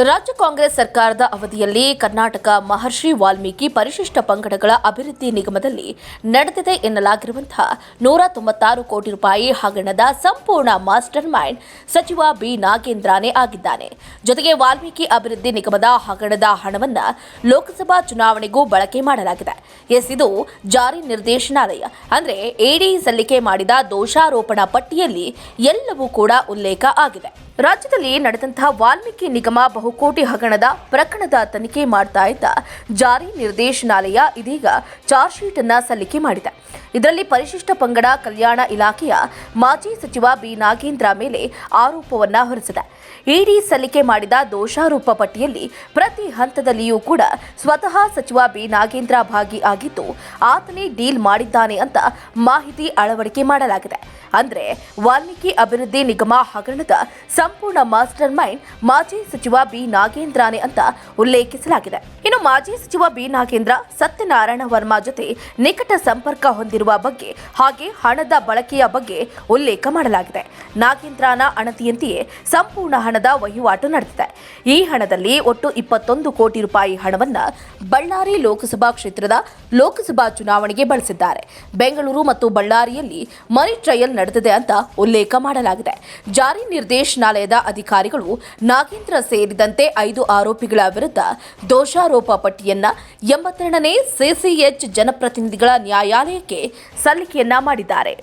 ರಾಜ್ಯ ಕಾಂಗ್ರೆಸ್ ಸರ್ಕಾರದ ಅವಧಿಯಲ್ಲಿ ಕರ್ನಾಟಕ ಮಹರ್ಷಿ ವಾಲ್ಮೀಕಿ ಪರಿಶಿಷ್ಟ ಪಂಗಡಗಳ ಅಭಿವೃದ್ಧಿ ನಿಗಮದಲ್ಲಿ ನಡೆದಿದೆ ಎನ್ನಲಾಗಿರುವಂತಹ 196 ಕೋಟಿ ರೂಪಾಯಿ ಹಗರಣದ ಸಂಪೂರ್ಣ ಮಾಸ್ಟರ್ ಮೈಂಡ್ ಸಚಿವ ಬಿ ನಾಗೇಂದ್ರನೇ ಆಗಿದ್ದಾನೆ. ಜೊತೆಗೆ ವಾಲ್ಮೀಕಿ ಅಭಿವೃದ್ಧಿ ನಿಗಮದ ಹಗರಣದ ಹಣವನ್ನು ಲೋಕಸಭಾ ಚುನಾವಣೆಗೂ ಬಳಕೆ ಮಾಡಲಾಗಿದೆ. ಇದು ಜಾರಿ ನಿರ್ದೇಶನಾಲಯ ಅಂದರೆ ಇಡಿ ಸಲ್ಲಿಕೆ ಮಾಡಿದ ದೋಷಾರೋಪಣಾ ಪಟ್ಟಿಯಲ್ಲಿ ಎಲ್ಲವೂ ಕೂಡ ಉಲ್ಲೇಖ ಆಗಿದೆ. ರಾಜ್ಯದಲ್ಲಿ ನಡೆದಂತಹ ವಾಲ್ಮೀಕಿ ನಿಗಮ ಬಹುಕೋಟಿ ಹಗರಣದ ಪ್ರಕರಣದ ತನಿಖೆ ಮಾಡ್ತಾ ಇದ್ದ ಜಾರಿ ನಿರ್ದೇಶನಾಲಯ ಇದೀಗ ಚಾರ್ಜ್ ಶೀಟ್ ಅನ್ನು ಸಲ್ಲಿಕೆ ಮಾಡಿದೆ. ಇದರಲ್ಲಿ ಪರಿಶಿಷ್ಟ ಪಂಗಡ ಕಲ್ಯಾಣ ಇಲಾಖೆಯ ಮಾಜಿ ಸಚಿವ ಬಿ ನಾಗೇಂದ್ರ ಮೇಲೆ ಆರೋಪವನ್ನ ಹೊರಿಸಿದೆ. ಇಡಿ ಸಲ್ಲಿಕೆ ಮಾಡಿದ ದೋಷಾರೋಪ ಪಟ್ಟಿಯಲ್ಲಿ ಪ್ರತಿ ಹಂತದಲ್ಲಿಯೂ ಕೂಡ ಸ್ವತಃ ಸಚಿವ ಬಿ ನಾಗೇಂದ್ರ ಭಾಗಿಯಾಗಿದ್ದು ಆತನೇ ಡೀಲ್ ಮಾಡಿದ್ದಾನೆ ಅಂತ ಮಾಹಿತಿ ಅಳವಡಿಕೆ ಮಾಡಲಾಗಿದೆ. ಅಂದ್ರೆ ವಾಲ್ಮೀಕಿ ಅಭಿವೃದ್ಧಿ ನಿಗಮ ಹಗರಣದ ಸಂಪೂರ್ಣ ಮಾಸ್ಟರ್ ಮೈಂಡ್ ಮಾಜಿ ಸಚಿವ ಬಿ ನಾಗೇಂದ್ರನೇ ಅಂತ ಉಲ್ಲೇಖಿಸಲಾಗಿದೆ. ಇನ್ನು ಮಾಜಿ ಸಚಿವ ಬಿ ನಾಗೇಂದ್ರ ಸತ್ಯನಾರಾಯಣ ವರ್ಮಾ ಜೊತೆ ನಿಕಟ ಸಂಪರ್ಕ ಹೊಂದಿರುವ ಬಗ್ಗೆ ಹಾಗೆ ಹಣದ ಬಳಕೆಯ ಬಗ್ಗೆ ಉಲ್ಲೇಖ ಮಾಡಲಾಗಿದೆ. ನಾಗೇಂದ್ರನ ಅಣತಿಯಂತೆಯೇ ಸಂಪೂರ್ಣ ಹಣದ ವಹಿವಾಟು ನಡೆದಿದೆ. ಈ ಹಣದಲ್ಲಿ ಒಟ್ಟು 21 ಕೋಟಿ ರೂಪಾಯಿ ಹಣವನ್ನು ಬಳ್ಳಾರಿ ಲೋಕಸಭಾ ಕ್ಷೇತ್ರದ ಲೋಕಸಭಾ ಚುನಾವಣೆಗೆ ಬಳಸಿದ್ದಾರೆ. ಬೆಂಗಳೂರು ಮತ್ತು ಬಳ್ಳಾರಿಯಲ್ಲಿ ಮನಿ ಟ್ರಯಲ್ ನಡೆದಿದೆ ಅಂತ ಉಲ್ಲೇಖ ಮಾಡಲಾಗಿದೆ. ಜಾರಿ ನಿರ್ದೇಶನಾಲಯದ ಅಧಿಕಾರಿಗಳು ನಾಗೇಂದ್ರ ಸೇರಿದಂತೆ 5 ಆರೋಪಿಗಳ ವಿರುದ್ಧ ದೋಷಾರೋಪ ಪಟ್ಟಿಯನ್ನ 82ನೇ ಸಿಸಿಎಚ್ ಜನಪ್ರತಿನಿಧಿಗಳ ನ್ಯಾಯಾಲಯಕ್ಕೆ ಸಲ್ಲಿಕೆಯನ್ನ ಮಾಡಿದ್ದಾರೆ.